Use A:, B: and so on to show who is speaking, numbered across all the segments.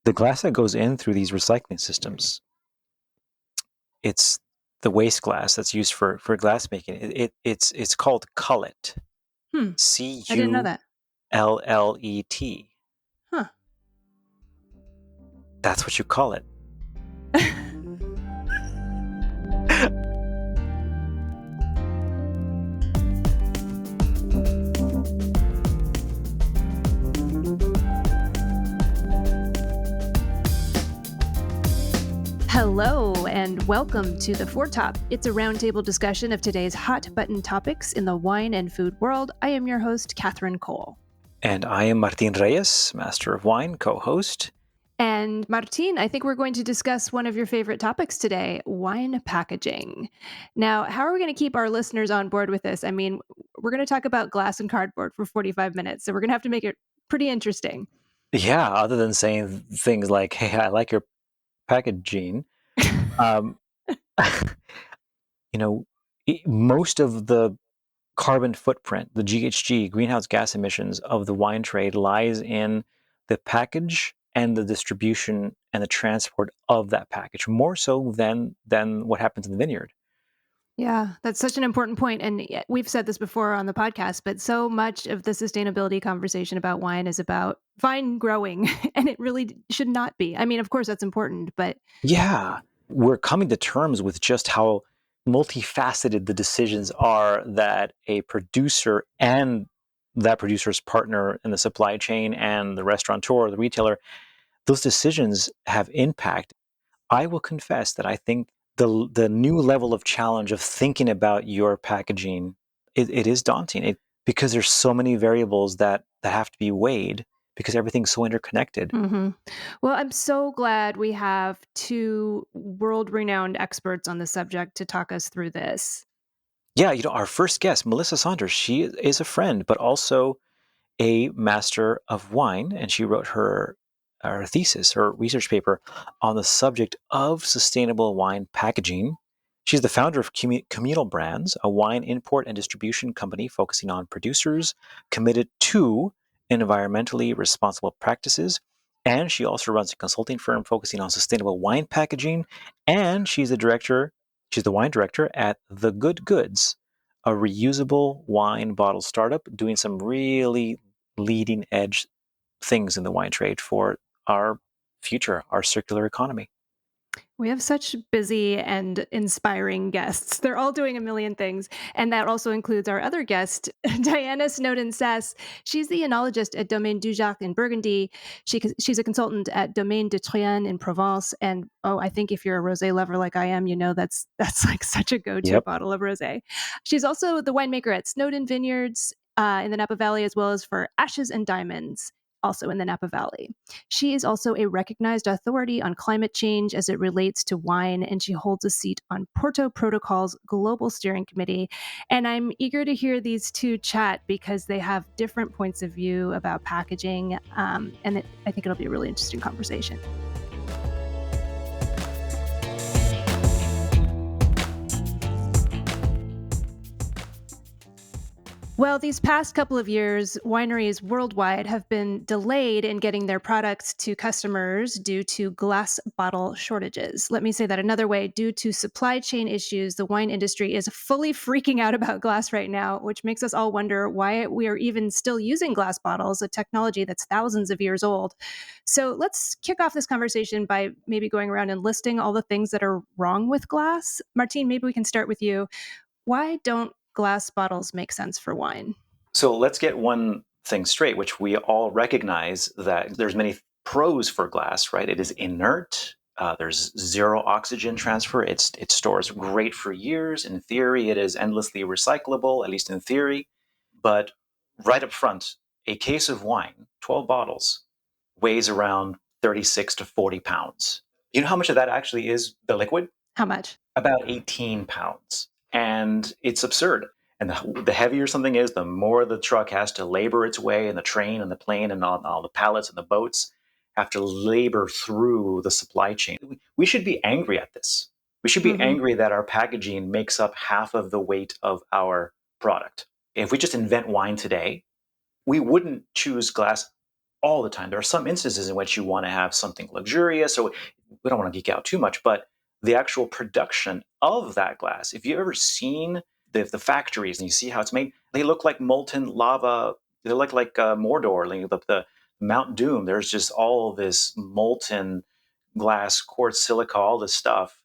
A: The glass that goes in through these recycling systems, it's the waste glass that's used for glass making. It's called cullet.
B: I didn't know that.
A: Cullet.
B: Huh.
A: That's what you call it.
B: Hello and welcome to The Foretop. It's a roundtable discussion of today's hot button topics in the wine and food world. I am your host, Catherine Cole.
A: And I am Martin Reyes, Master of Wine, co-host.
B: And Martin, I think we're going to discuss one of your favorite topics today, wine packaging. Now, how are we going to keep our listeners on board with this? I mean, we're going to talk about glass and cardboard for 45 minutes, so we're going to have to make it pretty interesting.
A: Yeah, other than saying things like, hey, I like your packaging. Most of the carbon footprint, the GHG, greenhouse gas emissions of the wine trade lies in the package and the distribution and the transport of that package, more so than what happens in the vineyard.
B: Yeah, that's such an important point. And we've said this before on the podcast, but so much of the sustainability conversation about wine is about vine growing, and it really should not be. I mean, of course, that's important, but
A: Yeah, we're coming to terms with just how multifaceted the decisions are that a producer and that producer's partner in the supply chain and the restaurateur or the retailer, those decisions have impact. I will confess that I think the new level of challenge of thinking about your packaging, it is daunting because there's so many variables that have to be weighed because everything's so interconnected.
B: Mm-hmm. Well, I'm so glad we have two world-renowned experts on the subject to talk us through this.
A: Yeah, our first guest, Melissa Saunders, she is a friend, but also a master of wine, and she wrote her thesis, her research paper on the subject of sustainable wine packaging. She's the founder of Communal Brands, a wine import and distribution company focusing on producers committed to environmentally responsible practices. And she also runs a consulting firm focusing on sustainable wine packaging. And she's the wine director at The Good Goods, a reusable wine bottle startup doing some really leading edge things in the wine trade for our future, our circular economy.
B: We have such busy and inspiring guests. They're all doing a million things. And that also includes our other guest, Diana Snowden Seysses. She's the enologist at Domaine Dujac in Burgundy. She's a consultant at Domaine de Triennes in Provence. And I think if you're a rosé lover like I am, that's like such a go-to bottle of rosé. She's also the winemaker at Snowden Vineyards in the Napa Valley, as well as for Ashes and Diamonds, also in the Napa Valley. She is also a recognized authority on climate change as it relates to wine, and she holds a seat on Porto Protocol's Global Steering Committee. And I'm eager to hear these two chat because they have different points of view about packaging, I think it'll be a really interesting conversation. Well, these past couple of years, wineries worldwide have been delayed in getting their products to customers due to glass bottle shortages. Let me say that another way. Due to supply chain issues, the wine industry is fully freaking out about glass right now, which makes us all wonder why we are even still using glass bottles, a technology that's thousands of years old. So let's kick off this conversation by maybe going around and listing all the things that are wrong with glass. Martine, maybe we can start with you. Why don't glass bottles make sense for wine?
A: So let's get one thing straight, which we all recognize that there's many pros for glass, right? It is inert. There's zero oxygen transfer. It stores great for years. In theory, it is endlessly recyclable, at least in theory. But right up front, a case of wine, 12 bottles, weighs around 36 to 40 pounds. You know how much of that actually is the liquid?
B: How much?
A: About 18 pounds. And it's absurd. And the heavier something is, the more the truck has to labor its way, and the train and the plane and all the pallets and the boats have to labor through the supply chain. We should be angry at this. We should be angry that our packaging makes up half of the weight of our product. If we just invent wine today, we wouldn't choose glass all the time. There are some instances in which you want to have something luxurious, so we don't want to geek out too much, but the actual production of that glass, if you've ever seen the factories and you see how it's made, they look like molten lava. They look like Mordor, like the Mount Doom. There's just all this molten glass, quartz, silica, all this stuff.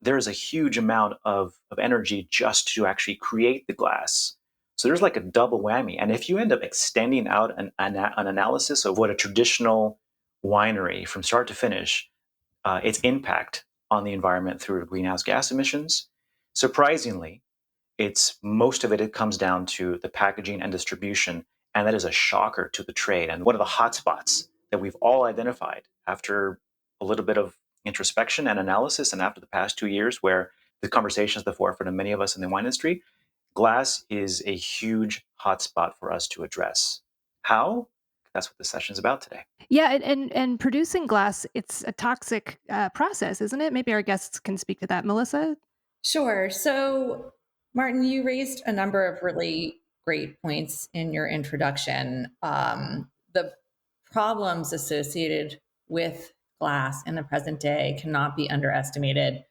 A: There is a huge amount of energy just to actually create the glass. So there's like a double whammy. And if you end up extending out an analysis of what a traditional winery from start to finish, its impact on the environment through greenhouse gas emissions, surprisingly, it's most of it, it comes down to the packaging and distribution. And that is a shocker to the trade. And one of the hotspots that we've all identified after a little bit of introspection and analysis, and after the past 2 years, where the conversation is at the forefront of many of us in the wine industry, glass is a huge hotspot for us to address. How? That's what this session is about today.
B: Yeah, and producing glass, it's a toxic process, isn't it? Maybe our guests can speak to that. Melissa?
C: Sure. So, Martin, you raised a number of really great points in your introduction. The problems associated with glass in the present day cannot be underestimated.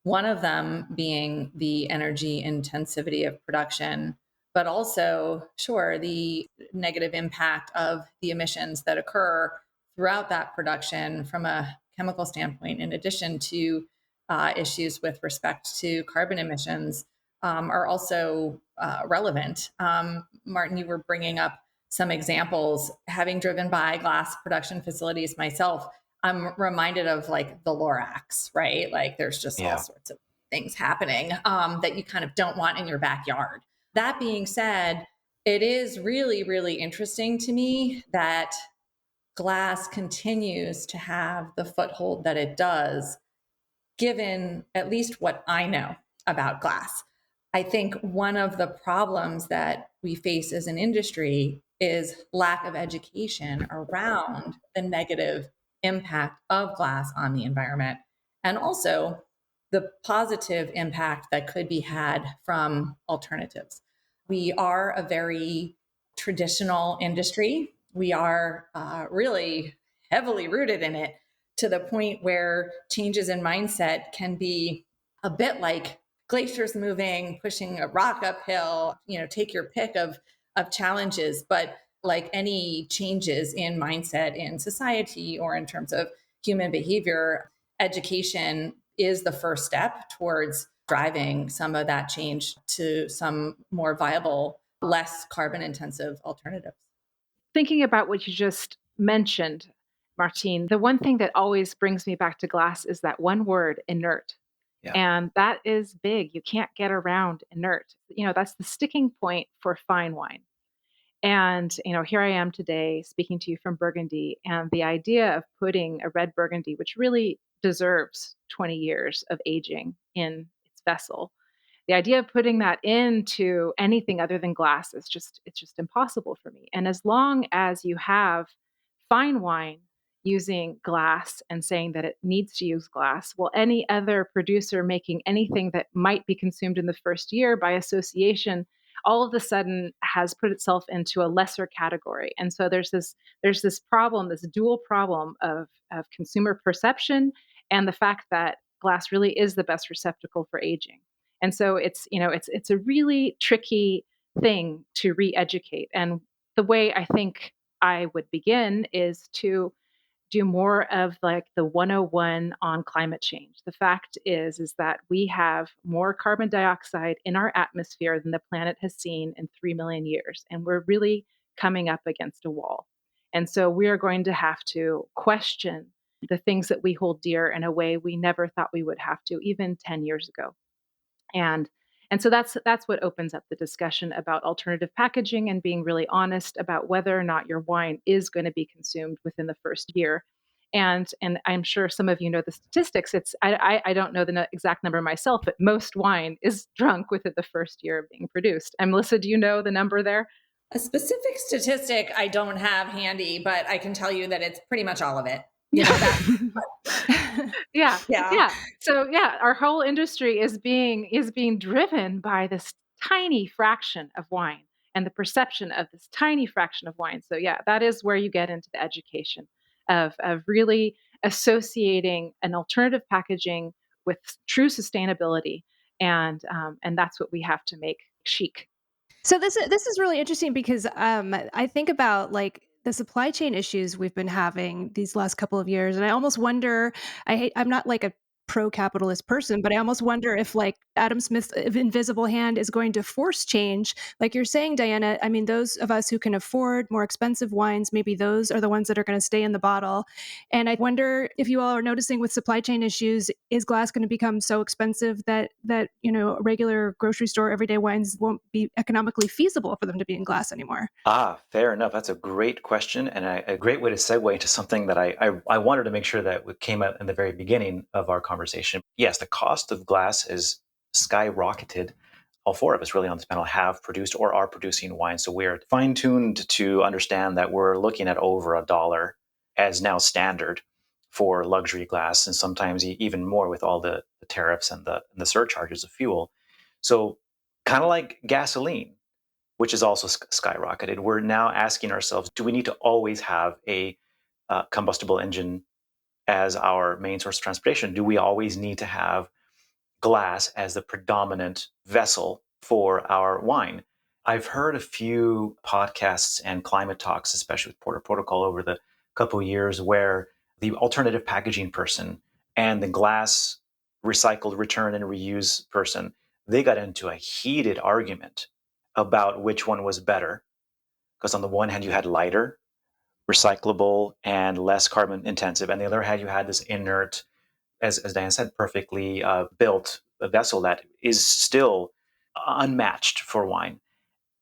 C: One of them being the energy intensivity of production, but also, sure, the negative impact of the emissions that occur throughout that production from a chemical standpoint, in addition to issues with respect to carbon emissions, are also relevant. Martin, you were bringing up some examples. Having driven by glass production facilities myself, I'm reminded of like the Lorax, right? Like there's just all
A: Yeah.
C: sorts of things happening that you kind of don't want in your backyard. That being said, it is really, really interesting to me that glass continues to have the foothold that it does, given at least what I know about glass. I think one of the problems that we face as an industry is lack of education around the negative impact of glass on the environment, and also the positive impact that could be had from alternatives. We are a very traditional industry. We are really heavily rooted in it, to the point where changes in mindset can be a bit like glaciers moving, pushing a rock uphill, take your pick of challenges. But like any changes in mindset in society or in terms of human behavior, education is the first step towards driving some of that change to some more viable, less carbon intensive alternatives.
D: Thinking about what you just mentioned, Martine, the one thing that always brings me back to glass is that one word, inert.
A: Yeah.
D: And that is big. You can't get around inert. That's the sticking point for fine wine. And, here I am today speaking to you from Burgundy. And the idea of putting a red Burgundy, which really deserves 20 years of aging in its vessel, the idea of putting that into anything other than glass is it's just impossible for me. And as long as you have fine wine using glass and saying that it needs to use glass, well, any other producer making anything that might be consumed in the first year by association all of a sudden has put itself into a lesser category. And so there's this problem, this dual problem of consumer perception and the fact that glass really is the best receptacle for aging. And so it's a really tricky thing to re-educate. And the way I think I would begin is to do more of like the 101 on climate change. The fact is that we have more carbon dioxide in our atmosphere than the planet has seen in 3 million years, and we're really coming up against a wall. And so we are going to have to question the things that we hold dear in a way we never thought we would have to even 10 years ago. And and so that's what opens up the discussion about alternative packaging and being really honest about whether or not your wine is going to be consumed within the first year. And I'm sure some of you know the statistics. I don't know the exact number myself, but most wine is drunk within the first year of being produced. And Melissa, do you know the number there?
C: A specific statistic I don't have handy, but I can tell you that it's pretty much all of it.
D: Yeah,
C: Yeah.
D: yeah. So yeah, our whole industry is being driven by this tiny fraction of wine. and the perception of this tiny fraction of wine. So yeah, that is where you get into the education of really associating an alternative packaging with true sustainability, and that's what we have to make chic.
B: So this is really interesting because I think about like the supply chain issues we've been having these last couple of years, and I almost wonder. I'm not like a pro-capitalist person, but I almost wonder if like Adam Smith's invisible hand is going to force change. Like you're saying, Diana. I mean, those of us who can afford more expensive wines, maybe those are the ones that are going to stay in the bottle. And I wonder if you all are noticing with supply chain issues, is glass going to become so expensive that regular grocery store everyday wines won't be economically feasible for them to be in glass anymore?
A: Fair enough. That's a great question and a great way to segue into something that I wanted to make sure that came out in the very beginning of our conversation. Yes, the cost of glass is skyrocketed. All four of us really on this panel have produced or are producing wine. So we're fine tuned to understand that we're looking at over $1 as now standard for luxury glass, and sometimes even more with all the tariffs and the surcharges of fuel. So, kind of like gasoline, which is also skyrocketed. We're now asking ourselves, do we need to always have a combustible engine as our main source of transportation? Do we always need to have glass as the predominant vessel for our wine? I've heard a few podcasts and climate talks, especially with Porto Protocol over the couple of years, where the alternative packaging person and the glass recycled, return, and reuse person, they got into a heated argument about which one was better. Because on the one hand, you had lighter, recyclable, and less carbon intensive. And the other hand, you had this inert, as Diane said, perfectly built vessel that is still unmatched for wine.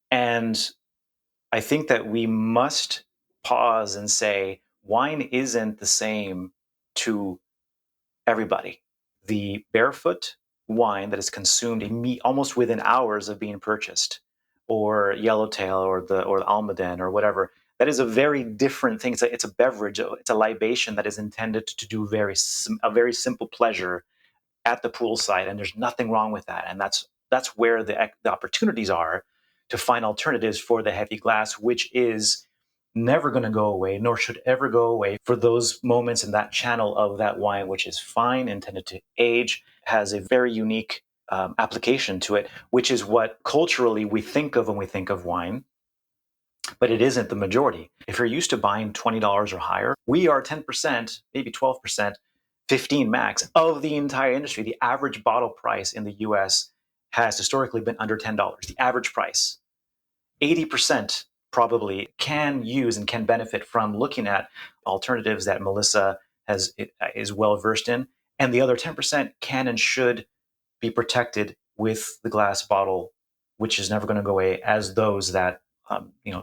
A: And I think that we must pause and say, wine isn't the same to everybody. The barefoot wine that is consumed almost within hours of being purchased, or yellowtail, or the almaden, or whatever, that is a very different thing. It's a beverage. It's a libation that is intended to do a very simple pleasure at the poolside, and there's nothing wrong with that. And that's where the opportunities are to find alternatives for the heavy glass, which is never going to go away, nor should ever go away, for those moments in that channel of that wine, which is fine, intended to age, has a very unique application to it, which is what culturally we think of when we think of wine, but it isn't the majority. If you're used to buying $20 or higher, we are 10%, maybe 12%, 15 max of the entire industry. The average bottle price in the US has historically been under $10. The average price. 80% probably can use and can benefit from looking at alternatives that Melissa is well versed in. And the other 10% can and should be protected with the glass bottle, which is never going to go away, as those that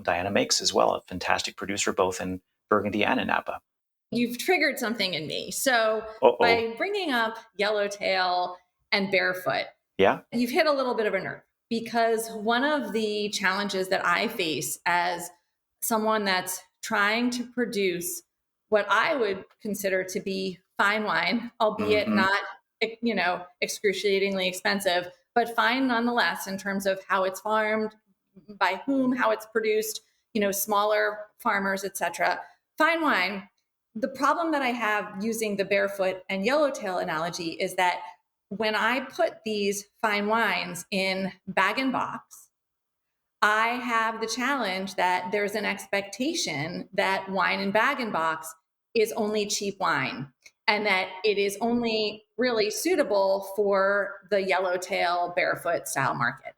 A: Diana makes as well, a fantastic producer both in Burgundy and in Napa.
C: You've triggered something in me. So
A: Uh-oh.
C: by bringing up yellowtail and barefoot,
A: Yeah.
C: you've hit a little bit of a nerve, because one of the challenges that I face as someone that's trying to produce what I would consider to be fine wine, albeit not, excruciatingly expensive, but fine nonetheless in terms of how it's farmed, by whom, how it's produced, smaller farmers, etc. Fine wine. The problem that I have using the barefoot and yellowtail analogy is that when I put these fine wines in bag and box, I have the challenge that there's an expectation that wine in bag and box is only cheap wine, and that it is only really suitable for the yellowtail barefoot style market.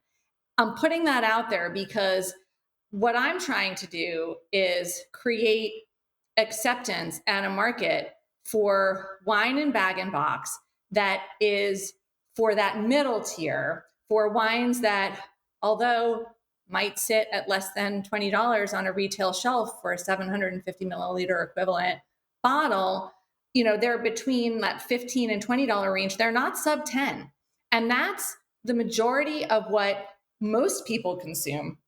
C: I'm putting that out there because what I'm trying to do is create acceptance and a market for wine in bag and box that is for that middle tier, for wines that, although might sit at less than $20 on a retail shelf for a 750 milliliter equivalent bottle, they're between that $15 and $20 range. They're not sub 10. And that's the majority of what most people consume.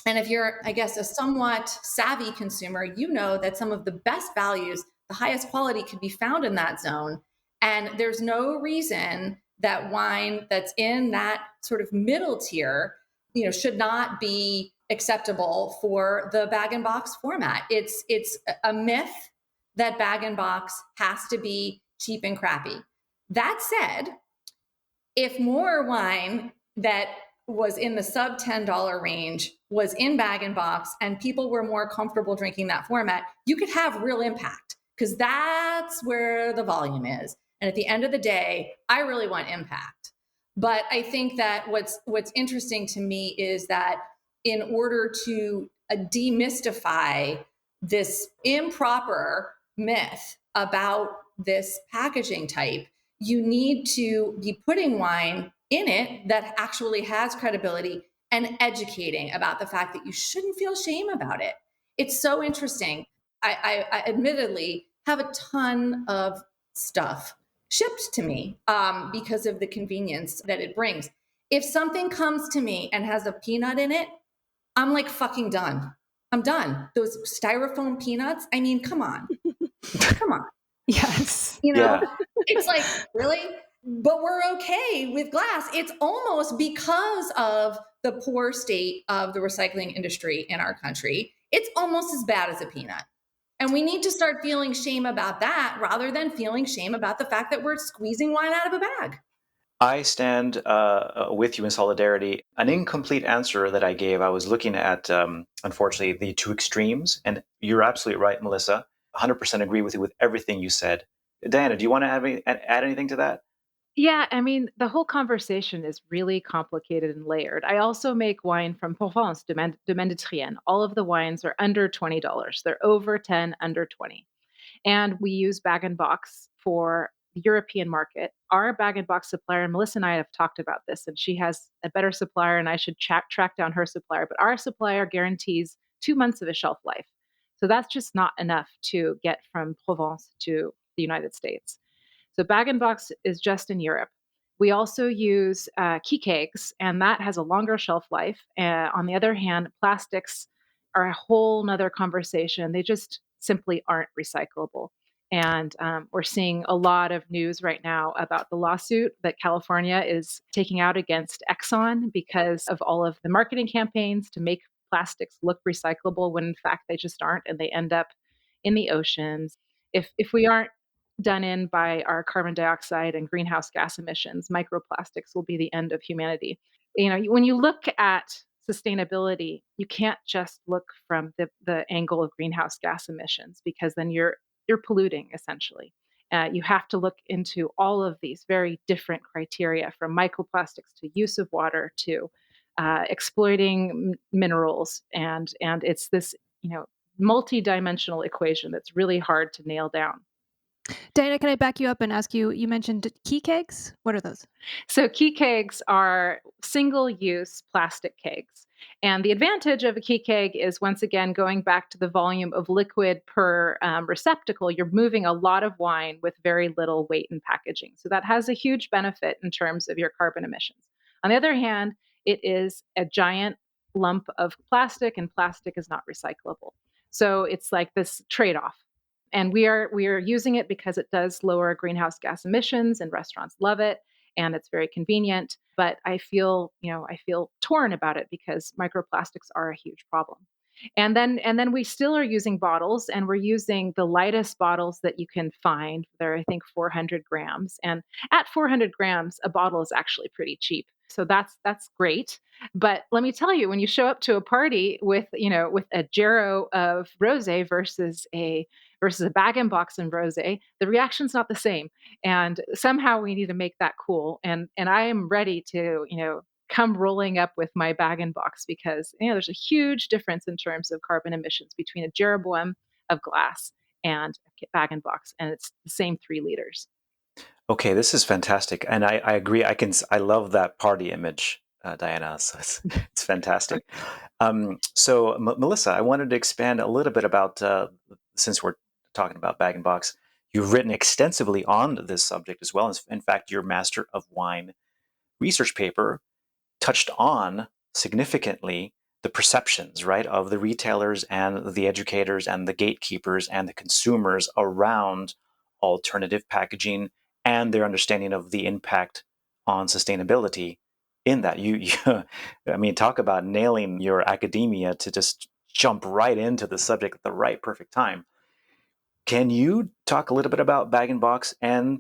C: And if you're, I guess, a somewhat savvy consumer, you know that some of the best values, the highest quality, could be found in that zone. And there's no reason that wine that's in that sort of middle tier, should not be acceptable for the bag and box format. It's a myth that bag and box has to be cheap and crappy. That said, if more wine that was in the sub $10 range was in bag and box and people were more comfortable drinking that format, you could have real impact, because that's where the volume is. And at the end of the day, I really want impact. But I think that what's interesting to me is that in order to demystify this improper myth about this packaging type, you need to be putting wine in it that actually has credibility and educating about the fact that you shouldn't feel shame about it. It's so interesting. I admittedly have a ton of stuff shipped to me because of the convenience that it brings. If something comes to me and has a peanut in it, I'm like fucking done. I'm done. Those styrofoam peanuts, I mean, come on. Come on.
B: Yes.
C: You know,
A: Yeah.
C: it's like, really? But we're okay with glass. It's almost because of the poor state of the recycling industry in our country. It's almost as bad as a peanut. And we need to start feeling shame about that rather than feeling shame about the fact that we're squeezing wine out of a bag.
A: I stand with you in solidarity. An incomplete answer that I gave, I was looking at, unfortunately, the two extremes. And you're absolutely right, Melissa. 100% agree with you with everything you said. Diana, do you want to add anything to that?
D: Yeah, I mean, the whole conversation is really complicated and layered. I also make wine from Provence, Domaine de Triennes. All of the wines are under $20. They're over 10, under 20. And we use bag and box for the European market. Our bag and box supplier, and Melissa and I have talked about this, and she has a better supplier, and I should track down her supplier. But our supplier guarantees 2 months of a shelf life. So that's just not enough to get from Provence to the United States. So bag and box is just in Europe. We also use key kegs, and that has a longer shelf life. On the other hand, plastics are a whole nother conversation. They just simply aren't recyclable. And we're seeing a lot of news right now about the lawsuit that California is taking out against Exxon because of all of the marketing campaigns to make plastics look recyclable when in fact they just aren't, and they end up in the oceans. If we aren't done in by our carbon dioxide and greenhouse gas emissions, microplastics will be the end of humanity. You know, when you look at sustainability, you can't just look from the angle of greenhouse gas emissions, because then you're polluting essentially. You have to look into all of these very different criteria, from microplastics to use of water to exploiting minerals, and it's this, multi-dimensional equation that's really hard to nail down.
B: Diana, can I back you up and ask you? You mentioned key kegs. What are those?
D: So key kegs are single-use plastic kegs. And the advantage of a key keg is, once again, going back to the volume of liquid per receptacle, you're moving a lot of wine with very little weight in packaging. So that has a huge benefit in terms of your carbon emissions. On the other hand, it is a giant lump of plastic, and plastic is not recyclable. So it's like this trade-off. And we are using it because it does lower greenhouse gas emissions, and restaurants love it, and it's very convenient. But I feel torn about it because microplastics are a huge problem. And then we still are using bottles, and we're using the lightest bottles that you can find. They're, I think, 400 grams. And at 400 grams, a bottle is actually pretty cheap. So that's great. But let me tell you, when you show up to a party with a jarrow of rosé versus a bag and box and rosé, the reaction's not the same. And somehow we need to make that cool. And I am ready to, come rolling up with my bag and box, because there's a huge difference in terms of carbon emissions between a Jeroboam of glass and a bag and box, and it's the same 3 liters.
A: Okay, this is fantastic, and I agree. I love that party image, Diana. So it's fantastic. So Melissa, I wanted to expand a little bit about, since we're talking about bag and box. You've written extensively on this subject as well. In fact, your Master of Wine research paper touched on significantly the perceptions, right, of the retailers and the educators and the gatekeepers and the consumers around alternative packaging and their understanding of the impact on sustainability. in that. I mean, talk about nailing your academia to just jump right into the subject at the right perfect time. Can you talk a little bit about bag and box and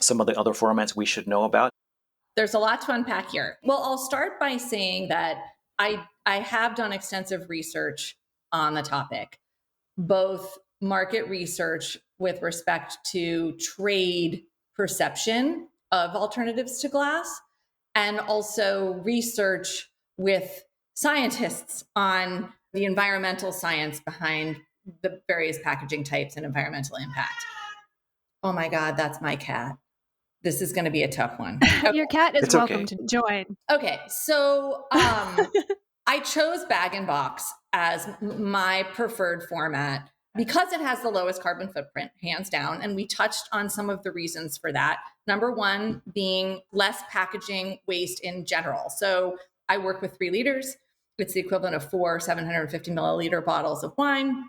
A: some of the other formats we should know about?
C: There's a lot to unpack here. Well, I'll start by saying that I have done extensive research on the topic, both market research with respect to trade perception of alternatives to glass, and also research with scientists on the environmental science behind the various packaging types and environmental impact. Oh my God, that's my cat. This is going to be a tough one. Okay.
B: Your cat is
A: It's
B: welcome
A: okay.
B: to join.
C: Okay, so I chose bag and box as my preferred format because it has the lowest carbon footprint, hands down. And we touched on some of the reasons for that. Number one being less packaging waste in general. So I work with 3 liters. It's the equivalent of 4 750 milliliter bottles of wine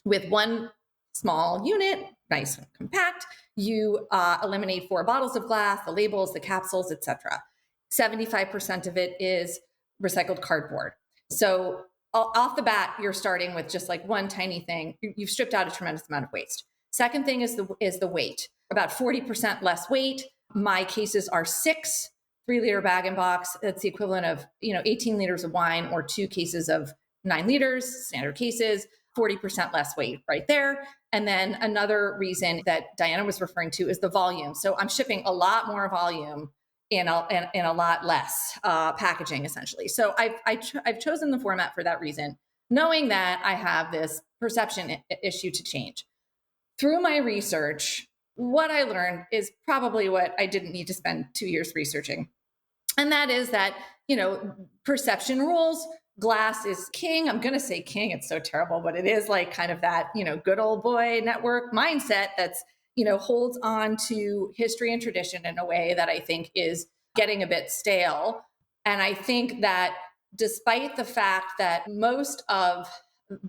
C: with one small unit, nice and compact. You eliminate 4 bottles of glass, the labels, the capsules, etc. 75% of it is recycled cardboard. So off the bat, you're starting with just like one tiny thing. You've stripped out a tremendous amount of waste. Second thing is the weight. About 40% less weight. My cases are 6 3-liter bag and box. That's the equivalent of 18 liters of wine or 2 cases of 9 liters, standard cases. 40% less weight right there. And then another reason that Diana was referring to is the volume. So I'm shipping a lot more volume in a lot less packaging, essentially. So I've chosen the format for that reason, knowing that I have this perception issue to change. Through my research, what I learned is probably what I didn't need to spend 2 years researching. And that is that, perception rules. Glass is king. I'm going to say king. It's so terrible, but it is like kind of that, good old boy network mindset that's, holds on to history and tradition in a way that I think is getting a bit stale. And I think that despite the fact that most of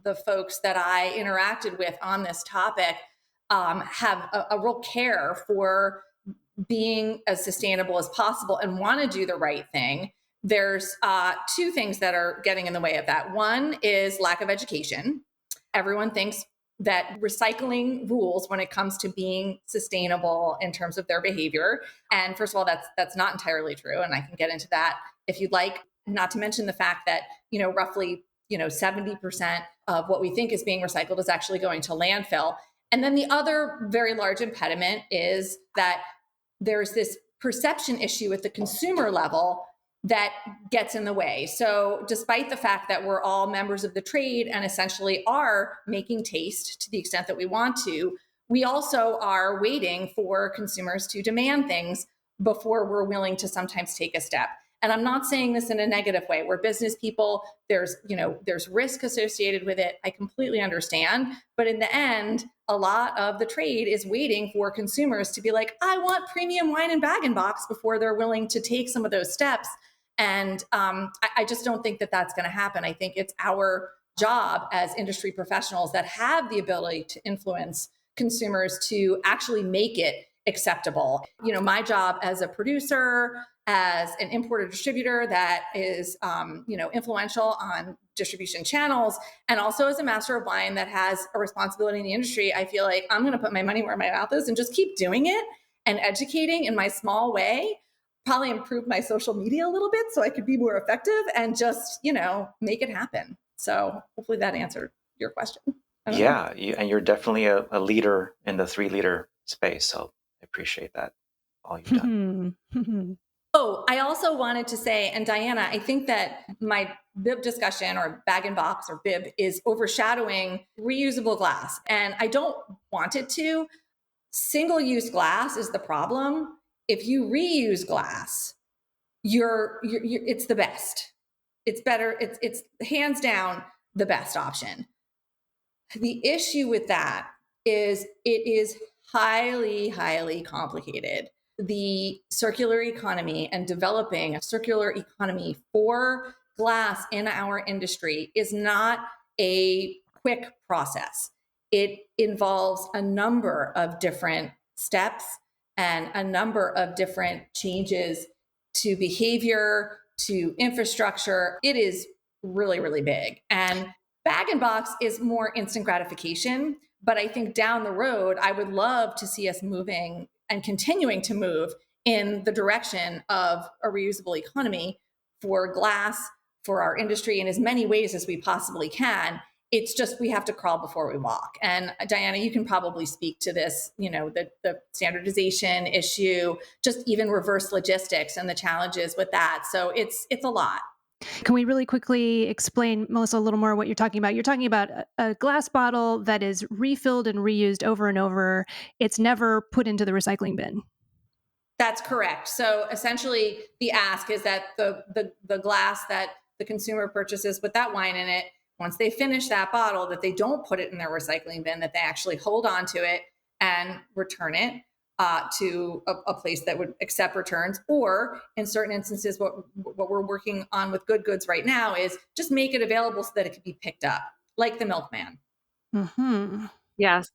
C: the folks that I interacted with on this topic have a real care for being as sustainable as possible and want to do the right thing, there's 2 things that are getting in the way of that. One is lack of education. Everyone thinks that recycling rules when it comes to being sustainable in terms of their behavior. And first of all, that's not entirely true. And I can get into that if you'd like, not to mention the fact that, roughly, 70% of what we think is being recycled is actually going to landfill. And then the other very large impediment is that there's this perception issue at the consumer level that gets in the way. So despite the fact that we're all members of the trade and essentially are making taste to the extent that we want to, we also are waiting for consumers to demand things before we're willing to sometimes take a step. And I'm not saying this in a negative way. We're business people. There's risk associated with it. I completely understand. But in the end, a lot of the trade is waiting for consumers to be like, I want premium wine and bag and box before they're willing to take some of those steps. And I just don't think that that's going to happen. I think it's our job as industry professionals that have the ability to influence consumers to actually make it acceptable. My job as a producer, as an importer distributor that is, influential on distribution channels, and also as a master of wine that has a responsibility in the industry, I feel like I'm going to put my money where my mouth is and just keep doing it and educating in my small way, probably improve my social media a little bit so I could be more effective and just, make it happen. So hopefully that answered your question.
A: Yeah, and you're definitely a leader in the 3-liter space. So I appreciate that, all you've done.
C: Oh, I also wanted to say, and Diana, I think that my bib discussion or bag and box or bib is overshadowing reusable glass. And I don't want it to. Single-use glass is the problem. If you reuse glass, it's the best. It's better. It's hands down the best option. The issue with that is it is highly, highly complicated. The circular economy and developing a circular economy for glass in our industry is not a quick process. It involves a number of different steps and a number of different changes to behavior to infrastructure. It is really, really big. And bag and box is more instant gratification. But I think down the road, I would love to see us moving and continuing to move in the direction of a reusable economy for glass, for our industry in as many ways as we possibly can. It's just we have to crawl before we walk. And Diana, you can probably speak to this, the standardization issue, just even reverse logistics and the challenges with that. So it's a lot.
B: Can we really quickly explain, Melissa, a little more what you're talking about? You're talking about a glass bottle that is refilled and reused over and over. It's never put into the recycling bin.
C: That's correct. So essentially, the ask is that the glass that the consumer purchases with that wine in it, once they finish that bottle, that they don't put it in their recycling bin, that they actually hold on to it and return it to a place that would accept returns. Or in certain instances, what we're working on with Good Goods right now is just make it available so that it could be picked up, like the milkman.
B: Mm-hmm.
D: Yes.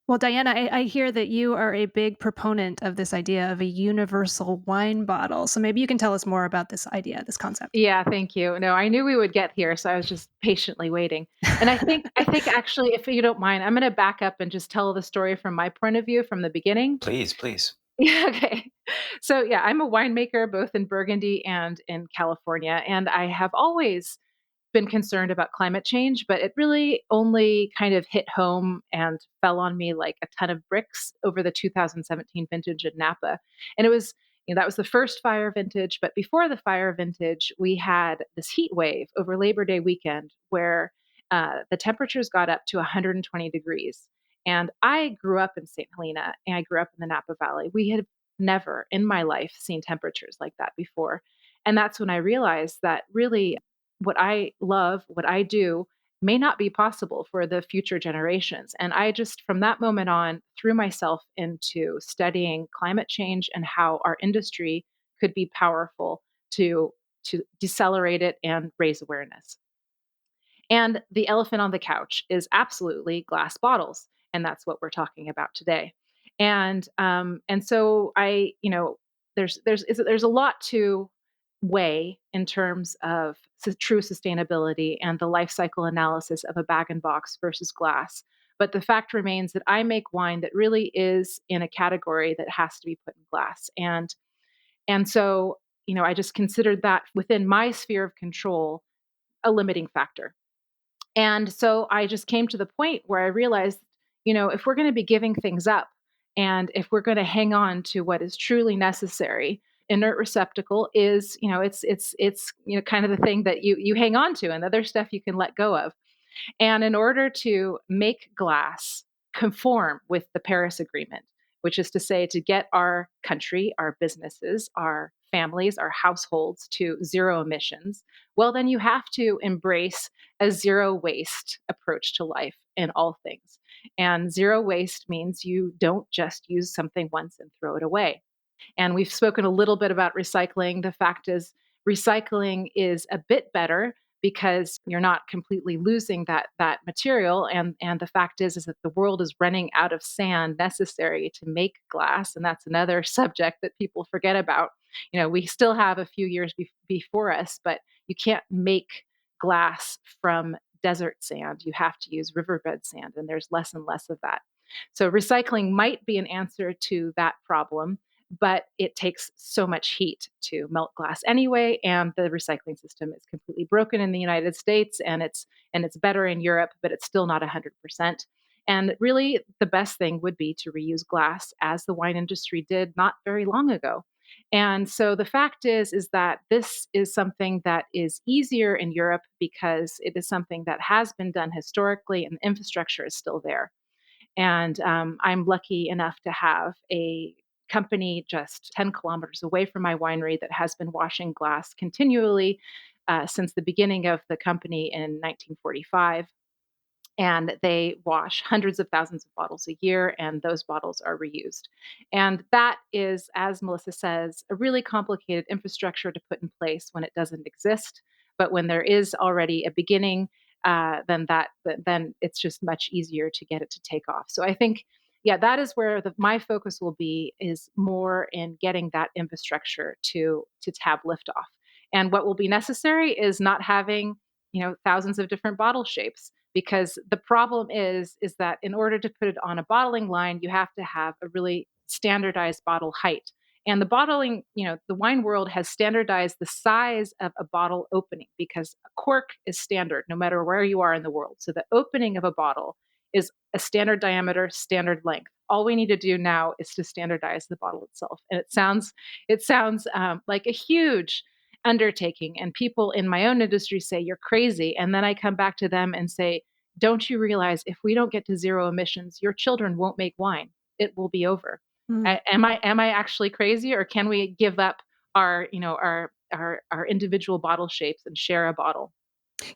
B: Well, Diana, I hear that you are a big proponent of this idea of a universal wine bottle. So maybe you can tell us more about this idea, this concept.
D: Yeah, thank you. No, I knew we would get here, so I was just patiently waiting. And I think actually, if you don't mind, I'm going to back up and just tell the story from my point of view from the beginning.
A: Please, please.
D: Yeah, okay. So yeah, I'm a winemaker both in Burgundy and in California, and I have always been concerned about climate change, but it really only kind of hit home and fell on me like a ton of bricks over the 2017 vintage in Napa. And it was, that was the first fire vintage. But before the fire vintage, we had this heat wave over Labor Day weekend where the temperatures got up to 120 degrees. And I grew up in St. Helena and I grew up in the Napa Valley. We had never in my life seen temperatures like that before. And that's when I realized that really what I love, what I do, may not be possible for the future generations. And I just, from that moment on, threw myself into studying climate change and how our industry could be powerful to decelerate it and raise awareness. And the elephant on the couch is absolutely glass bottles, and that's what we're talking about today. And so there's a lot to weigh in terms of true sustainability and the life cycle analysis of a bag and box versus glass. But the fact remains that I make wine that really is in a category that has to be put in glass. And so, I just considered that within my sphere of control a limiting factor. And so I just came to the point where I realized, if we're going to be giving things up and if we're going to hang on to what is truly necessary, inert receptacle is, it's kind of the thing that you hang on to, and other stuff you can let go of. And in order to make glass conform with the Paris Agreement, which is to say, to get our country, our businesses, our families, our households to zero emissions, well, then you have to embrace a zero waste approach to life in all things. And zero waste means you don't just use something once and throw it away. And we've spoken a little bit about recycling. The fact is, recycling is a bit better because you're not completely losing that material. And the fact is that the world is running out of sand necessary to make glass, and that's another subject that people forget about. We still have a few years before us, but you can't make glass from desert sand. You have to use riverbed sand, and there's less and less of that. So recycling might be an answer to that problem, but it takes so much heat to melt glass anyway, and the recycling system is completely broken in the United States, and it's better in Europe, but it's still not 100%. And really, the best thing would be to reuse glass, as the wine industry did not very long ago. And so the fact is that this is something that is easier in Europe because it is something that has been done historically, and the infrastructure is still there. And I'm lucky enough to have a company just 10 kilometers away from my winery that has been washing glass continually since the beginning of the company in 1945. And they wash hundreds of thousands of bottles a year, and those bottles are reused. And that is, as Melissa says, a really complicated infrastructure to put in place when it doesn't exist. But when there is already a beginning, then it's just much easier to get it to take off. So I think yeah, that is where my focus will be, is more in getting that infrastructure to have liftoff. And what will be necessary is not having, thousands of different bottle shapes, because the problem is that in order to put it on a bottling line, you have to have a really standardized bottle height. And the bottling, the wine world has standardized the size of a bottle opening, because a cork is standard no matter where you are in the world. So the opening of a bottle is a standard diameter, standard length. All we need to do now is to standardize the bottle itself. And it sounds like a huge undertaking. And people in my own industry say, "You're crazy." And then I come back to them and say, "Don't you realize if we don't get to zero emissions, your children won't make wine? It will be over."
B: Mm.
D: Am I actually crazy, or can we give up our individual bottle shapes and share a bottle?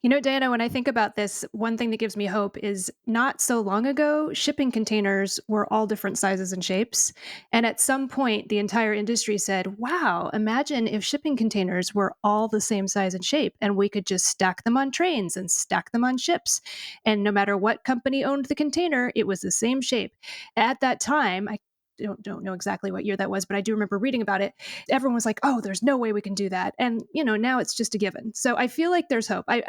B: Diana, when I think about this, one thing that gives me hope is not so long ago, shipping containers were all different sizes and shapes. And at some point, the entire industry said, wow, imagine if shipping containers were all the same size and shape, and we could just stack them on trains and stack them on ships. And no matter what company owned the container, it was the same shape. At that time, I don't know exactly what year that was, but I do remember reading about it. Everyone was like, "Oh, there's no way we can do that," and now it's just a given. So I feel like there's hope. I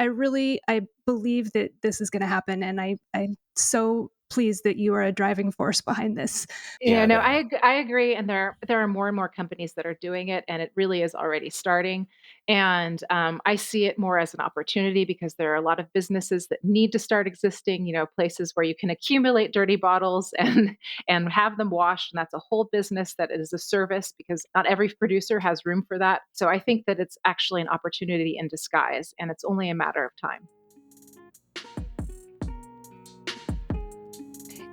B: believe that this is going to happen, and I'm so pleased that you are a driving force behind this.
D: Yeah,
A: Yeah,
D: no,
A: definitely.
D: I agree, and there are more and more companies that are doing it, and it really is already starting. And I see it more as an opportunity, because there are a lot of businesses that need to start existing. Places where you can accumulate dirty bottles and have them washed, and that's a whole business that is a service, because not every producer has room for that. So I think that it's actually an opportunity in disguise, and it's only a matter of time.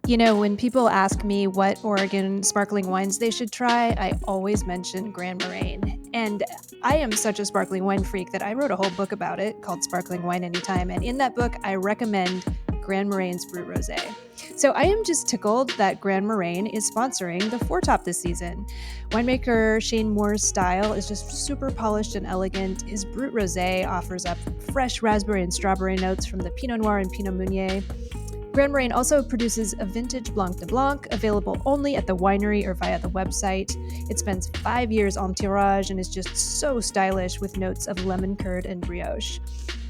B: When people ask me what Oregon sparkling wines they should try, I always mention Grand Moraine. And I am such a sparkling wine freak that I wrote a whole book about it called Sparkling Wine Anytime. And in that book, I recommend Grand Moraine's Brut Rosé. So I am just tickled that Grand Moraine is sponsoring the Four Top this season. Winemaker Shane Moore's style is just super polished and elegant. His Brut Rosé offers up fresh raspberry and strawberry notes from the Pinot Noir and Pinot Meunier. Grand Moraine also produces a vintage Blanc de Blanc, available only at the winery or via the website. It spends 5 years en tirage and is just so stylish, with notes of lemon curd and brioche.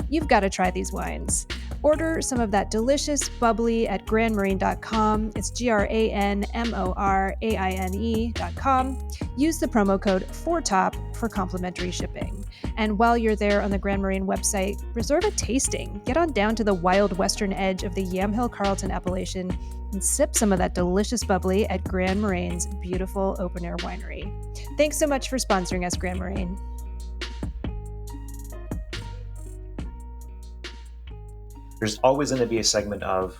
B: You've got to try these wines. Order some of that delicious bubbly at grandmarine.com. It's GRANMORAINE.com. Use the promo code 4TOP for complimentary shipping. And while you're there on the Grand Moraine website, reserve a tasting. Get on down to the wild western edge of the Yamhill Carlton appellation and sip some of that delicious bubbly at Grand Moraine's beautiful open-air winery. Thanks so much for sponsoring us, Grand Moraine.
A: There's always going to be a segment of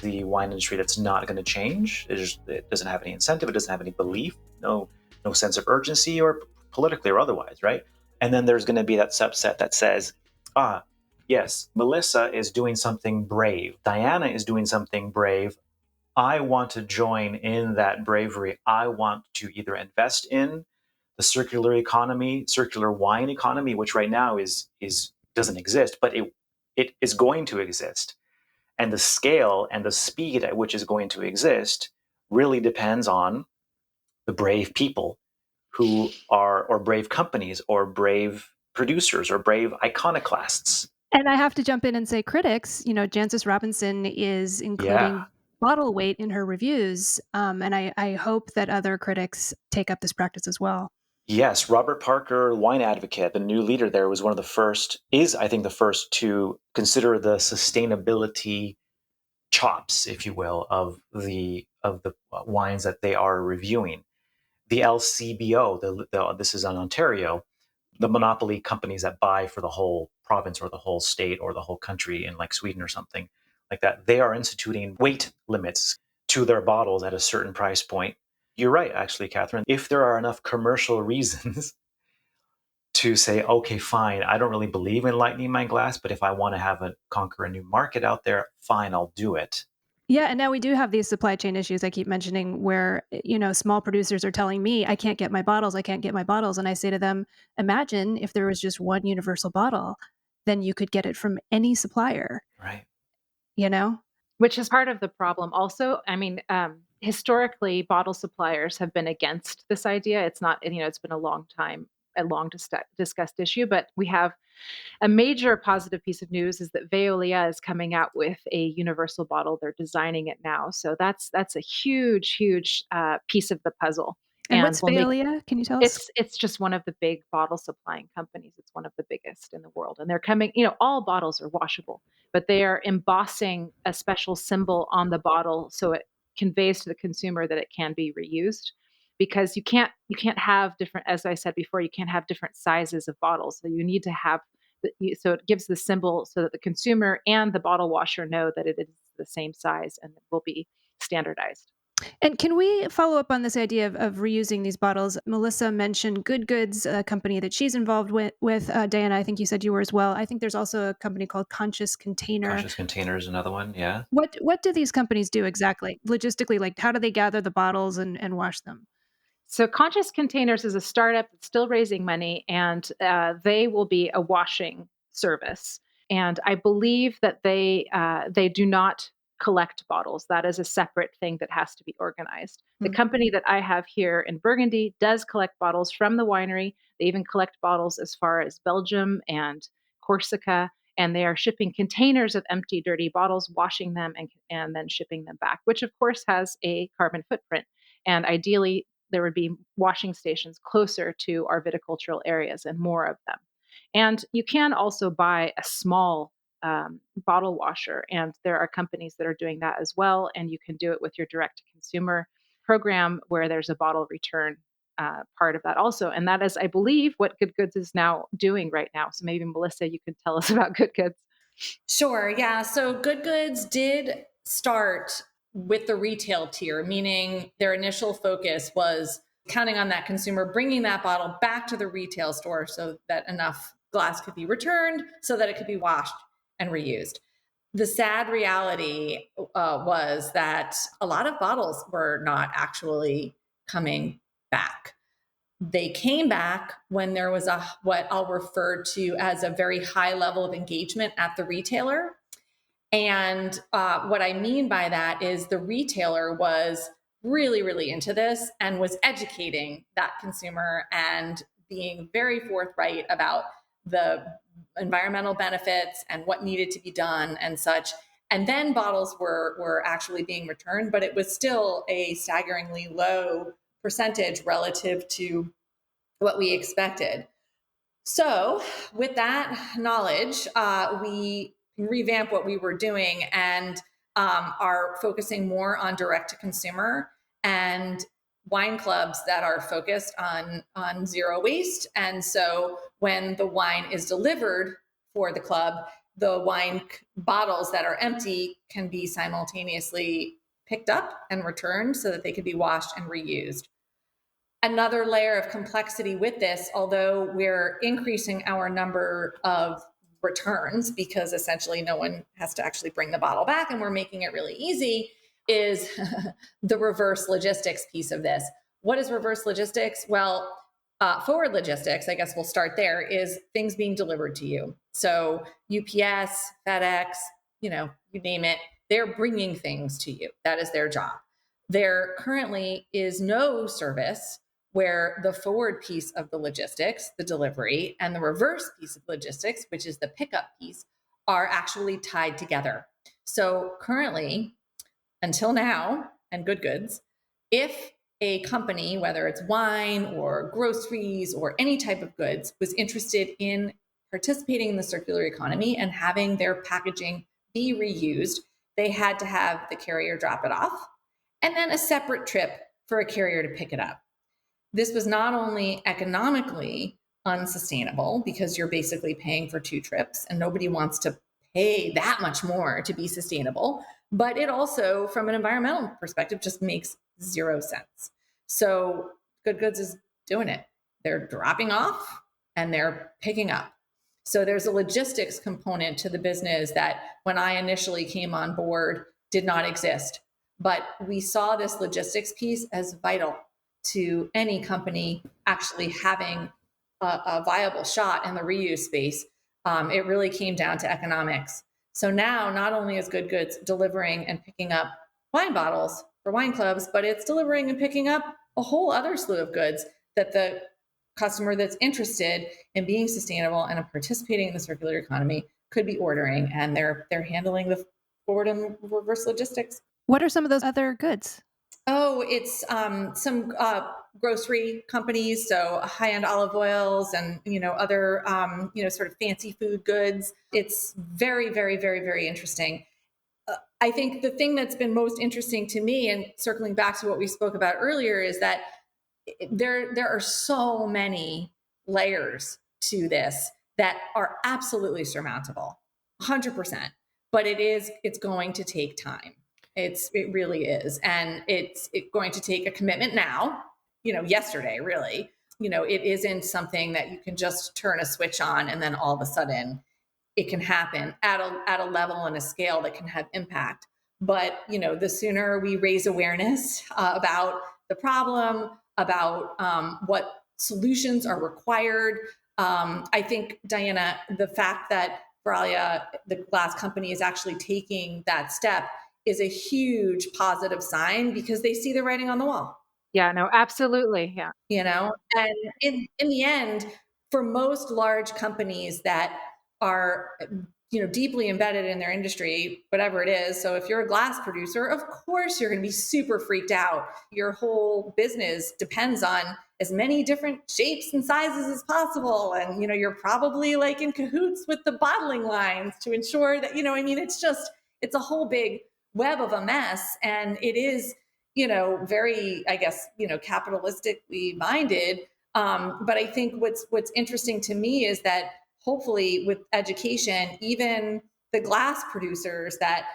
A: the wine industry that's not going to change. It doesn't have any incentive. It doesn't have any belief, no sense of urgency, or politically or otherwise, right? And then there's going to be that subset that says, yes, Melissa is doing something brave. Diana is doing something brave. I want to join in that bravery. I want to either invest in the circular economy, circular wine economy, which right now is doesn't exist, but it is going to exist. And the scale and the speed at which is going to exist really depends on the brave people or brave companies, or brave producers, or brave iconoclasts.
B: And I have to jump in and say critics, Jancis Robinson is
A: Yeah.
B: including bottle weight in her reviews. And I hope that other critics take up this practice as well.
A: Yes, Robert Parker, wine advocate, the new leader there, was one of the first, is I think the first to consider the sustainability chops, if you will, of the wines that they are reviewing. The LCBO, this is in Ontario, the monopoly companies that buy for the whole province or the whole state or the whole country in like Sweden or something like that, they are instituting weight limits to their bottles at a certain price point. You're right, actually, Catherine. If there are enough commercial reasons to say, okay, fine, I don't really believe in lightening my glass, but if I want to conquer a new market out there, fine, I'll do it.
B: Yeah, and now we do have these supply chain issues I keep mentioning where, small producers are telling me, I can't get my bottles, I can't get my bottles. And I say to them, imagine if there was just one universal bottle, then you could get it from any supplier,
A: Right.
B: you know?
D: Which is part of the problem also. I mean, historically, bottle suppliers have been against this idea. It's not, it's been a long time, a long discussed issue, but we have a major positive piece of news is that Veolia is coming out with a universal bottle. They're designing it now, so that's a huge piece of the puzzle,
B: And
D: and
B: what's
D: will make
B: Veolia? Can you tell us?
D: it's just one of the big bottle supplying companies. It's one of the biggest in the world, and they're coming. All bottles are washable, but they are embossing a special symbol on the bottle so it conveys to the consumer that it can be reused. Because you can't have different, as I said before, you can't have different sizes of bottles. So you need to have so it gives the symbol so that the consumer and the bottle washer know that it is the same size and it will be standardized.
B: And can we follow up on this idea of reusing these bottles? Melissa mentioned Good Goods, a company that she's involved with Diana, I think you said you were as well. I think there's also a company called Conscious Container.
A: Conscious Container is another one. Yeah.
B: What do these companies do exactly? Logistically, like how do they gather the bottles and wash them?
D: So Conscious Containers is a startup that's still raising money, and they will be a washing service. And I believe that they do not collect bottles. That is a separate thing that has to be organized. The
C: Hmm.
D: company that I have here in Burgundy does collect bottles from the winery. They even collect bottles as far as Belgium and Corsica, and they are shipping containers of empty, dirty bottles, washing them, and then shipping them back, which of course has a carbon footprint. And ideally, there would be washing stations closer to our viticultural areas and more of them. And you can also buy a small bottle washer, and there are companies that are doing that as well. And you can do it with your direct to consumer program where there's a bottle return part of that also. And that is, I believe, what Good Goods is now doing right now. So maybe Melissa, you could tell us about Good Goods.
C: Sure. Yeah. So Good Goods did start with the retail tier, meaning their initial focus was counting on that consumer bringing that bottle back to the retail store so that enough glass could be returned so that it could be washed and reused. The sad reality was that a lot of bottles were not actually coming back. They came back when there was a what I'll refer to as a very high level of engagement at the retailer. And what I mean by that is the retailer was really into this and was educating that consumer and being very forthright about the environmental benefits and what needed to be done and such. And then bottles were actually being returned, but it was still a staggeringly low percentage relative to what we expected. So, with that knowledge, we revamp what we were doing and are focusing more on direct to consumer and wine clubs that are focused on zero waste. And so, when the wine is delivered for the club, the wine bottles that are empty can be simultaneously picked up and returned so that they could be washed and reused. Another layer of complexity with this, although we're increasing our number of returns because essentially no one has to actually bring the bottle back and we're making it really easy, is the reverse logistics piece of this. What is reverse logistics? Well, forward logistics, I guess we'll start there, is things being delivered to you. So UPS, FedEx, you name it, they're bringing things to you. That is their job. There currently is no service where the forward piece of the logistics, the delivery, and the reverse piece of logistics, which is the pickup piece, are actually tied together. So currently, until now, and Good Goods, if a company, whether it's wine or groceries or any type of goods, was interested in participating in the circular economy and having their packaging be reused, they had to have the carrier drop it off and then a separate trip for a carrier to pick it up. This was not only economically unsustainable because you're basically paying for two trips and nobody wants to pay that much more to be sustainable, but it also, from an environmental perspective, just makes zero sense. So Good Goods is doing it. They're dropping off and they're picking up. So there's a logistics component to the business that when I initially came on board did not exist. But we saw this logistics piece as vital to any company actually having a viable shot in the reuse space. It really came down to economics. So now, not only is Good Goods delivering and picking up wine bottles, for wine clubs, but it's delivering and picking up a whole other slew of goods that the customer that's interested in being sustainable and participating in the circular economy could be ordering, and they're handling the forward and reverse logistics.
B: What are some of those other goods?
C: Oh, it's some grocery companies, so high-end olive oils and other sort of fancy food goods. It's very, very, very, very interesting. I think the thing that's been most interesting to me, and circling back to what we spoke about earlier, is that there are so many layers to this that are absolutely surmountable, 100%. But it's going to take time. It really is, and it's going to take a commitment now. Yesterday, really. It isn't something that you can just turn a switch on and then all of a sudden it can happen at a level and a scale that can have impact. But the sooner we raise awareness about the problem, about what solutions are required. I think, Diana, the fact that Veralia, the glass company, is actually taking that step is a huge positive sign because they see the writing on the wall.
D: Yeah, no, absolutely. Yeah.
C: And in the end, for most large companies that are deeply embedded in their industry, whatever it is. So if you're a glass producer, of course you're going to be super freaked out. Your whole business depends on as many different shapes and sizes as possible, and you're probably like in cahoots with the bottling lines to ensure that it's a whole big web of a mess, and it is very, I guess, capitalistically minded. But I think what's interesting to me is that hopefully with education, even the glass producers that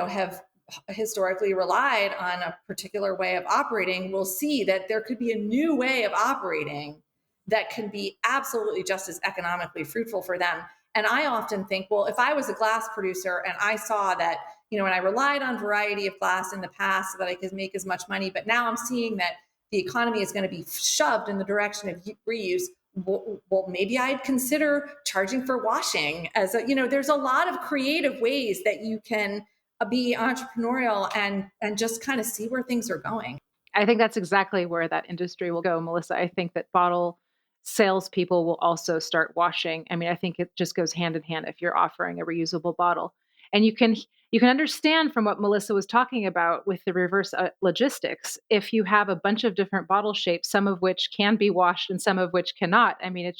C: have historically relied on a particular way of operating will see that there could be a new way of operating that can be absolutely just as economically fruitful for them. And I often think, well, if I was a glass producer and I saw that, and I relied on variety of glass in the past so that I could make as much money, but now I'm seeing that the economy is going to be shoved in the direction of reuse. Well, maybe I'd consider charging for washing there's a lot of creative ways that you can be entrepreneurial and just kind of see where things are going.
D: I think that's exactly where that industry will go, Melissa. I think that bottle salespeople will also start washing. I mean, I think it just goes hand in hand if you're offering a reusable bottle. And you can understand from what Melissa was talking about with the reverse logistics. If you have a bunch of different bottle shapes, some of which can be washed and some of which cannot, I mean,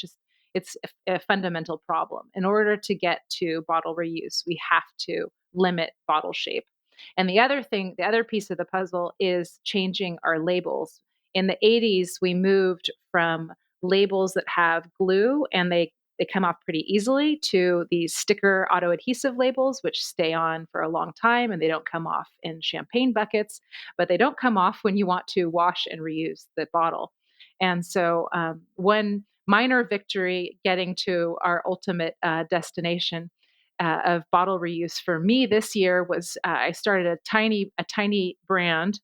D: it's a fundamental problem. In order to get to bottle reuse, we have to limit bottle shape. And the other piece of the puzzle is changing our labels. In the 80s, we moved from labels that have glue and they come off pretty easily to these sticker auto adhesive labels, which stay on for a long time and they don't come off in champagne buckets, but they don't come off when you want to wash and reuse the bottle. And so, one minor victory getting to our ultimate destination of bottle reuse for me this year was I started a tiny brand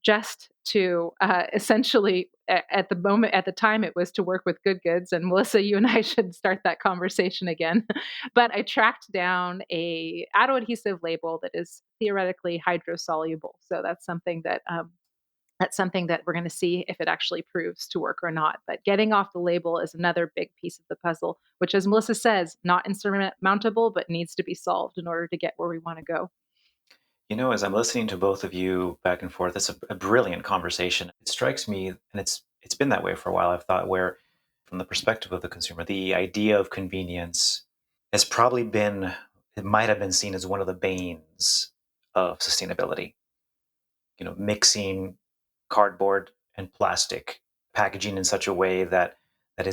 D: just to essentially at the time it was to work with good goods, and Melissa, you and I should start that conversation again. But I tracked down a auto adhesive label that is theoretically hydrosoluble, so that's something that we're going to see if it actually proves to work or not. But getting off the label is another big piece of the puzzle, which, as Melissa says, not insurmountable, but needs to be solved in order to get where we want to go.
A: As I'm listening to both of you back and forth, it's a brilliant conversation. It strikes me, and it's been that way for a while. I've thought where, from the perspective of the consumer, the idea of convenience has probably been, it might have been seen as one of the banes of sustainability. Mixing cardboard and plastic packaging in such a way that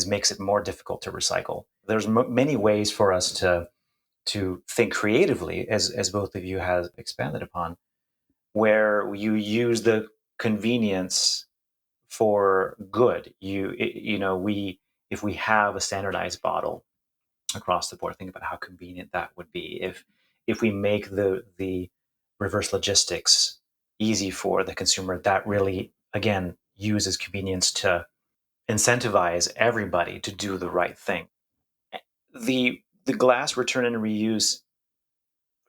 A: makes it more difficult to recycle. There's many ways for us to think creatively, as both of you have expanded upon, where you use the convenience for good. If we have a standardized bottle across the board, think about how convenient that would be. If we make the reverse logistics easy for the consumer, that really again uses convenience to incentivize everybody to do the right thing. The glass return and reuse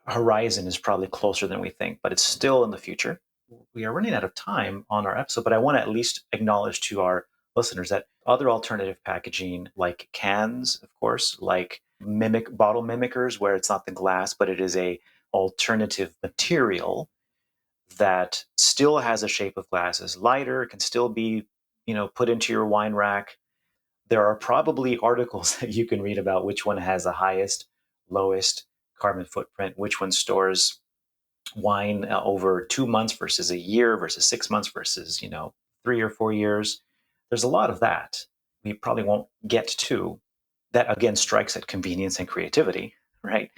A: horizon is probably closer than we think, but it's still in the future. we are running out of time on our episode, but I want to at least acknowledge to our listeners that other alternative packaging, like cans, of course, like mimic bottle mimickers, where it's not the glass, but it is a alternative material that still has a shape of glass, is lighter, can still be, put into your wine rack. There are probably articles that you can read about which one has the highest, lowest carbon footprint, which one stores wine over 2 months versus a year versus 6 months versus 3 or 4 years. There's a lot of that we probably won't get to. That again strikes at convenience and creativity, right?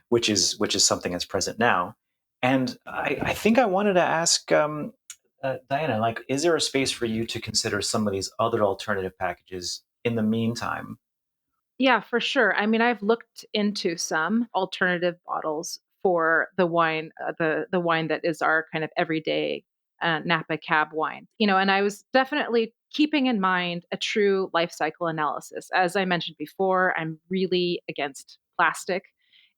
A: Which is something that's present now. And I think I wanted to ask Diana, like, is there a space for you to consider some of these other alternative packages in the meantime?
D: Yeah, for sure. I mean, I've looked into some alternative bottles for the wine, the wine that is our kind of everyday Napa Cab wine. And I was definitely keeping in mind a true life cycle analysis. As I mentioned before, I'm really against plastic,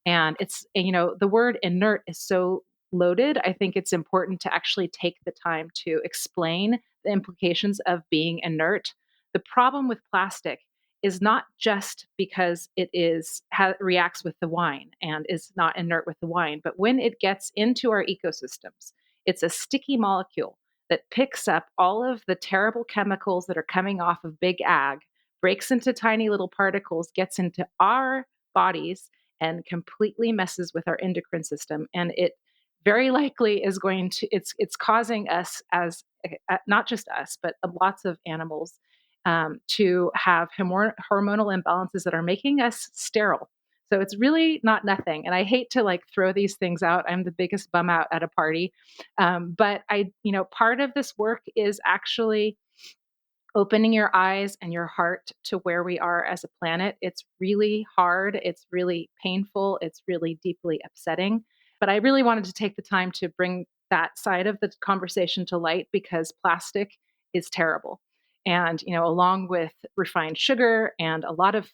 D: and the word inert is so loaded. I think it's important to actually take the time to explain the implications of being inert. The problem with plastic is not just because reacts with the wine and is not inert with the wine, but when it gets into our ecosystems, it's a sticky molecule that picks up all of the terrible chemicals that are coming off of big ag, breaks into tiny little particles, gets into our bodies, and completely messes with our endocrine system. And it very likely is going to it's causing us, as not just us, but lots of animals, to have hormonal imbalances that are making us sterile. So it's really not nothing. And I hate to like throw these things out. I'm the biggest bum out at a party. But part of this work is actually opening your eyes and your heart to where we are as a planet. It's really hard. It's really painful. It's really deeply upsetting. But I really wanted to take the time to bring that side of the conversation to light because plastic is terrible. And along with refined sugar and a lot of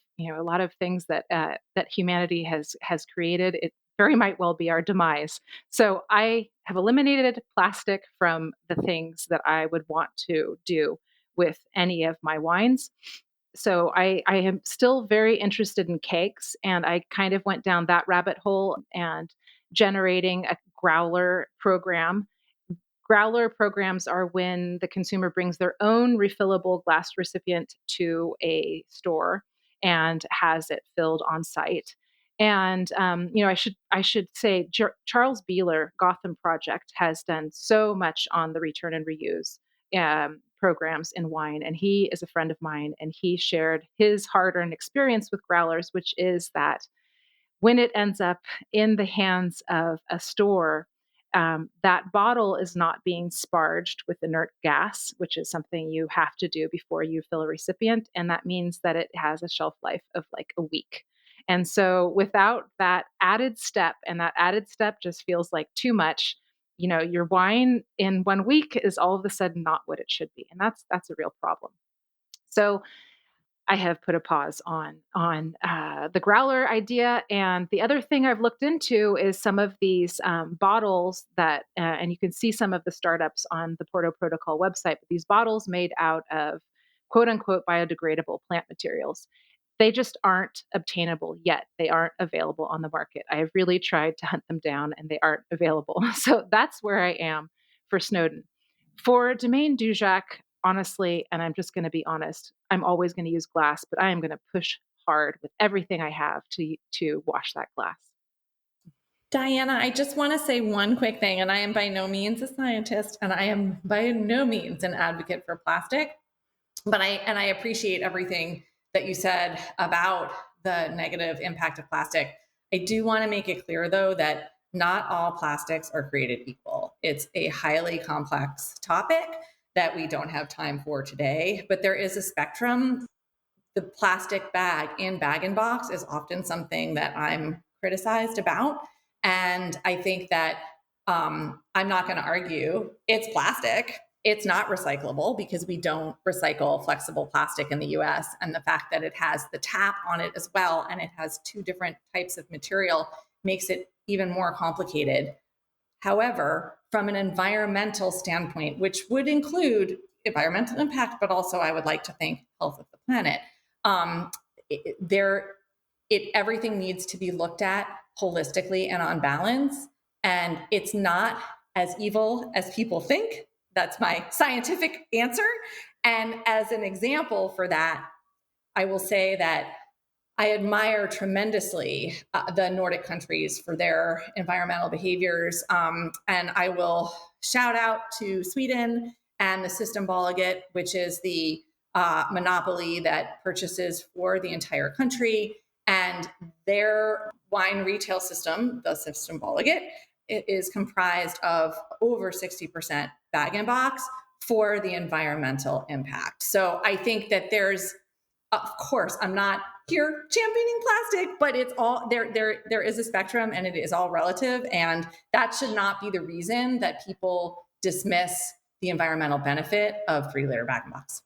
D: things that humanity has created, it very might well be our demise. So I have eliminated plastic from the things that I would want to do with any of my wines. So I am still very interested in cakes, and I kind of went down that rabbit hole and generating a growler program. Growler programs are when the consumer brings their own refillable glass recipient to a store and has it filled on site. And I should say Charles Beeler Gotham Project has done so much on the return and reuse programs in wine, and he is a friend of mine, and he shared his hard-earned experience with growlers, which is that when it ends up in the hands of a store, that bottle is not being sparged with inert gas, which is something you have to do before you fill a recipient. And that means that it has a shelf life of like a week. And so without that added step, and that added step just feels like too much, your wine in 1 week is all of a sudden not what it should be. And that's a real problem. So I have put a pause on the growler idea. And the other thing I've looked into is some of these bottles and you can see some of the startups on the Porto Protocol website, but these bottles made out of quote unquote biodegradable plant materials. They just aren't obtainable yet. They aren't available on the market. I have really tried to hunt them down and they aren't available. So that's where I am for Snowden. For Domaine Dujac, honestly, and I'm just going to be honest, I'm always going to use glass, but I am going to push hard with everything I have to wash that glass.
C: Diana, I just want to say one quick thing, and I am by no means a scientist, and I am by no means an advocate for plastic, but I appreciate everything that you said about the negative impact of plastic. I do want to make it clear, though, that not all plastics are created equal. It's a highly complex topic that we don't have time for today, but there is a spectrum. The plastic bag in bag and box is often something that I'm criticized about. And I think that I'm not going to argue it's plastic. It's not recyclable because we don't recycle flexible plastic in the US. And the fact that it has the tap on it as well, and it has two different types of material makes it even more complicated. However, from an environmental standpoint, which would include environmental impact, but also I would like to think health of the planet. Everything needs to be looked at holistically and on balance. And it's not as evil as people think. That's my scientific answer. And as an example for that, I will say that I admire tremendously the Nordic countries for their environmental behaviors. And I will shout out to Sweden and the Systembolaget, which is the monopoly that purchases for the entire country. And their wine retail system, the Systembolaget, it is comprised of over 60% bag and box for the environmental impact. So I think that there's, of course, I'm not here championing plastic, but it's all there is a spectrum and it is all relative. And that should not be the reason that people dismiss the environmental benefit of 3-liter bag and box.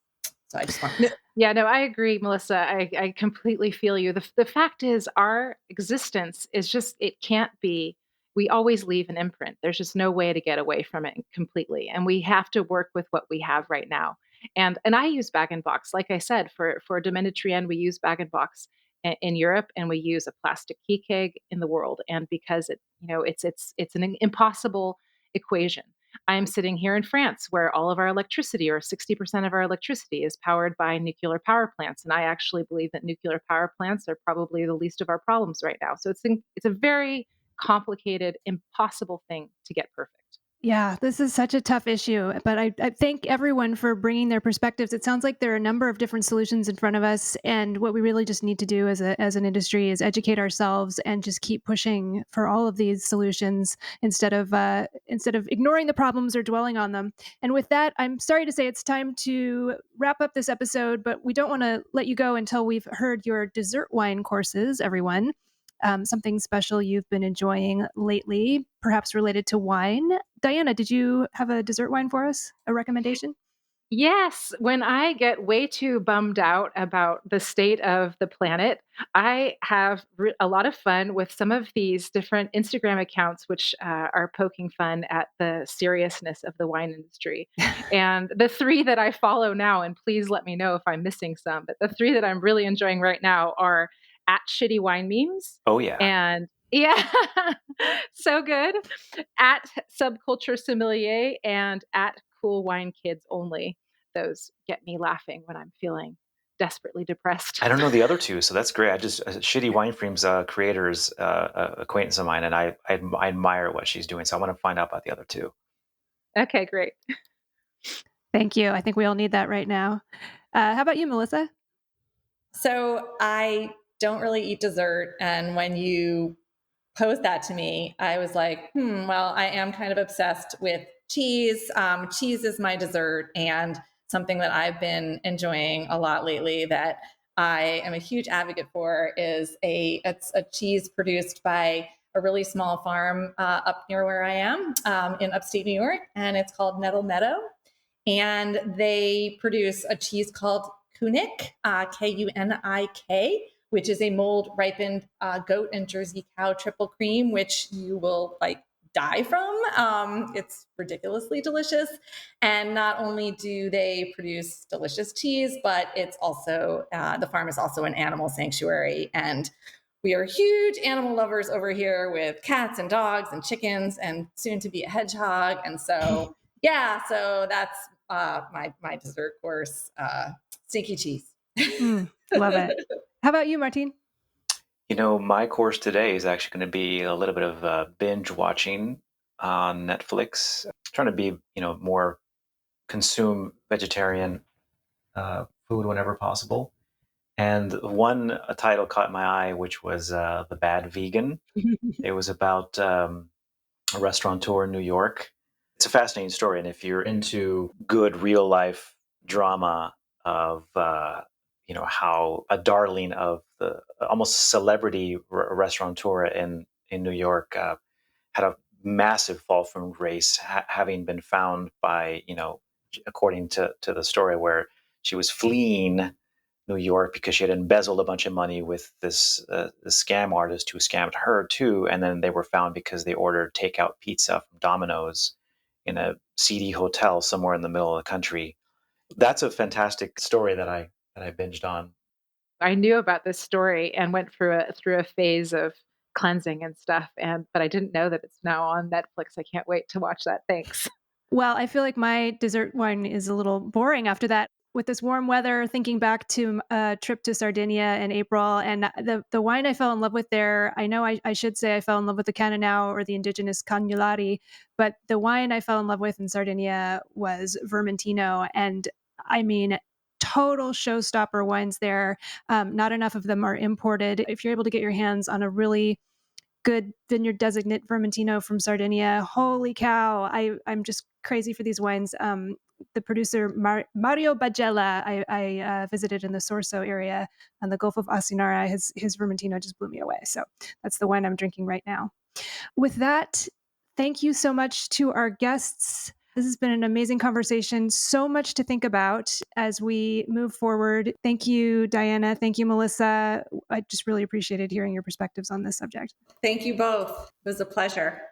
C: So I just want to.
D: Yeah, no, I agree, Melissa. I completely feel you. The fact is, our existence is just, it can't be, we always leave an imprint. There's just no way to get away from it completely. And we have to work with what we have right now. And I use bag and box. Like I said, for Domaine de Triennes, we use bag and box in Europe, and we use a plastic key keg in the world. And because it's an impossible equation. I'm sitting here in France where all of our electricity, or 60% of our electricity, is powered by nuclear power plants. And I actually believe that nuclear power plants are probably the least of our problems right now. So it's a very complicated, impossible thing to get perfect.
B: Yeah, this is such a tough issue, but I thank everyone for bringing their perspectives. It sounds like there are a number of different solutions in front of us, and what we really just need to do as an industry is educate ourselves and just keep pushing for all of these solutions instead of ignoring the problems or dwelling on them. And with that, I'm sorry to say it's time to wrap up this episode, but we don't want to let you go until we've heard your dessert wine courses, everyone. Something special you've been enjoying lately, perhaps related to wine. Diana, did you have a dessert wine for us? A recommendation?
D: Yes, when I get way too bummed out about the state of the planet, I have a lot of fun with some of these different Instagram accounts, which are poking fun at the seriousness of the wine industry. And the three that I follow now, and please let me know if I'm missing some, but the three that I'm really enjoying right now are at Shitty Wine Memes,
A: Oh yeah.
D: and yeah, so good, at Subculture Sommelier, and at Cool Wine Kids Only. Those get me laughing when I'm feeling desperately depressed.
A: I don't know the other two, so that's great. I just Shitty Wine Frames creators, acquaintance of mine, and I admire what she's doing. So I want to find out about the other two.
D: Okay, great.
B: Thank you. I think we all need that right now. How about you, Melissa?
C: So I don't really eat dessert. And when you posed that to me, I was like, well, I am kind of obsessed with cheese. Cheese is my dessert, and something that I've been enjoying a lot lately that I am a huge advocate for is it's a cheese produced by a really small farm up near where I am in upstate New York, and it's called Nettle Meadow. And they produce a cheese called Kunik, Kunik, which is a mold ripened goat and Jersey cow triple cream, which you will like die from. It's ridiculously delicious. And not only do they produce delicious cheese, but it's also, the farm is also an animal sanctuary. And we are huge animal lovers over here with cats and dogs and chickens and soon to be a hedgehog. And so, yeah, so that's my dessert course, stinky cheese.
B: Love it. How about you, Martine?
A: My course today is actually going to be a little bit of binge watching on Netflix. Trying to be, more consume vegetarian food whenever possible. And a title caught my eye, which was The Bad Vegan. It was about a restaurateur in New York. It's a fascinating story. And if you're into good real life drama of, how a darling of the almost celebrity restaurateur in New York had a massive fall from grace, having been found by, according to the story, where she was fleeing New York because she had embezzled a bunch of money with this scam artist who scammed her too. And then they were found because they ordered takeout pizza from Domino's in a seedy hotel somewhere in the middle of the country. That's a fantastic story that I binged on.
D: I knew about this story and went through a phase of cleansing and stuff, but I didn't know that it's now on Netflix. I can't wait to watch that. Thanks.
B: Well, I feel like my dessert wine is a little boring after that. With this warm weather, thinking back to a trip to Sardinia in April, and the wine I fell in love with there, I know I should say I fell in love with the Cannonau or the indigenous Cagnolari, but the wine I fell in love with in Sardinia was Vermentino. And I mean, total showstopper wines there. Not enough of them are imported. If you're able to get your hands on a really good vineyard designate Vermentino from Sardinia, holy cow, I'm just crazy for these wines. The producer Mario Bagella, I visited in the Sorso area on the Gulf of Asinara. His Vermentino just blew me away. So that's the wine I'm drinking right now. With that, thank you so much to our guests. This has been an amazing conversation. So much to think about as we move forward. Thank you, Diana. Thank you, Melissa. I just really appreciated hearing your perspectives on this subject.
C: Thank you both. It was a pleasure.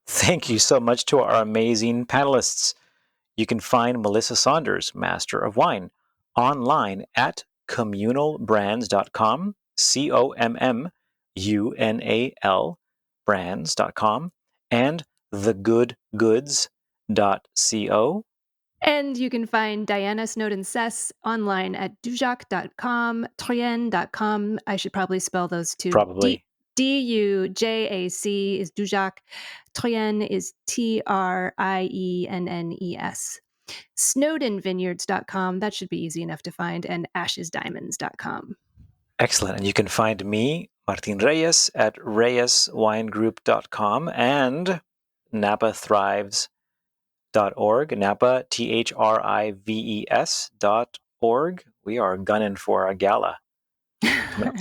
A: Thank you so much to our amazing panelists. You can find Melissa Saunders, Master of Wine, online at communalbrands.com, COMMUNAL, brands.com, and thegoodgoods.co.
B: And you can find Diana Snowden Seysses online at dujac.com, triennes.com. I should probably spell those two.
A: Probably.
B: Dujac is Dujac. Triennes is Triennes. Snowdenvineyards.com. That should be easy enough to find. And ashesdiamonds.com.
A: Excellent. And you can find me, Martin Reyes, at reyeswinegroup.com and NapaThrives.org, Napa, THRIVES.org. We are gunning for a gala coming up.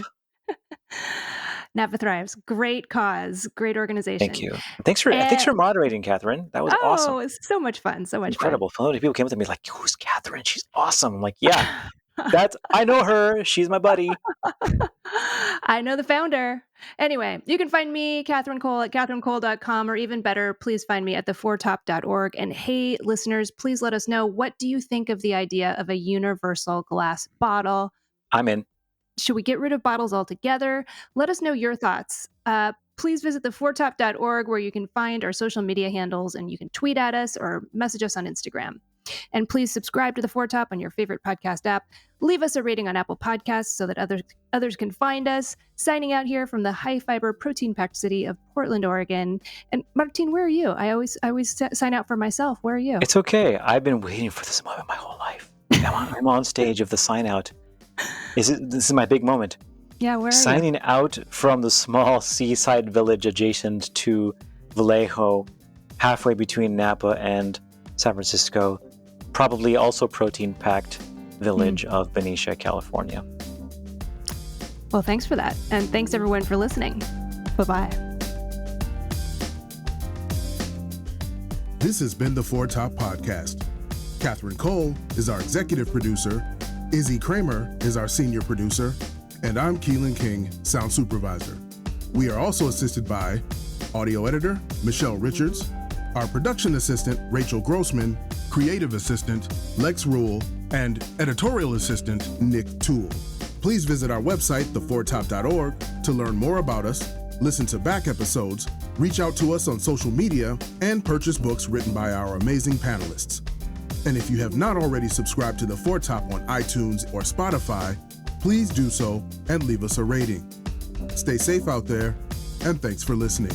B: Napa Thrives. Great cause. Great organization.
A: Thank you. Thanks for moderating, Catherine. That was awesome.
B: Oh, it's so much fun. So much
A: incredible. So many people came up to me like, who's Catherine? She's awesome. I'm like, yeah, I know her. She's my buddy.
B: I know the founder. Anyway, you can find me, Catherine Cole, at catherinecole.com, or even better, please find me at theforetop.org. And hey, listeners, please let us know, what do you think of the idea of a universal glass bottle?
A: I'm in.
B: Should we get rid of bottles altogether? Let us know your thoughts. Please visit theforetop.org, where you can find our social media handles, and you can tweet at us or message us on Instagram. And please subscribe to The Foretop on your favorite podcast app. Leave us a rating on Apple Podcasts so that others can find us. Signing out here from the high-fiber, protein-packed city of Portland, Oregon. And Martin, where are you? I always sign out for myself. Where are you?
A: It's okay. I've been waiting for this moment my whole life. I'm on stage of the sign out. This is my big moment.
B: Yeah, where are
A: Signing out from the small seaside village adjacent to Vallejo, halfway between Napa and San Francisco, probably also protein-packed village of Benicia, California.
B: Well, thanks for that. And thanks, everyone, for listening. Bye-bye.
E: This has been the Foretop Podcast. Catherine Cole is our executive producer, Izzy Kramer is our senior producer, and I'm Keelan King, sound supervisor. We are also assisted by audio editor, Michelle Richards, our production assistant, Rachel Grossman, creative assistant, Lex Rule, and editorial assistant, Nick Toole. Please visit our website, theforetop.org, to learn more about us, listen to back episodes, reach out to us on social media, and purchase books written by our amazing panelists. And if you have not already subscribed to The Foretop on iTunes or Spotify, please do so and leave us a rating. Stay safe out there, and thanks for listening.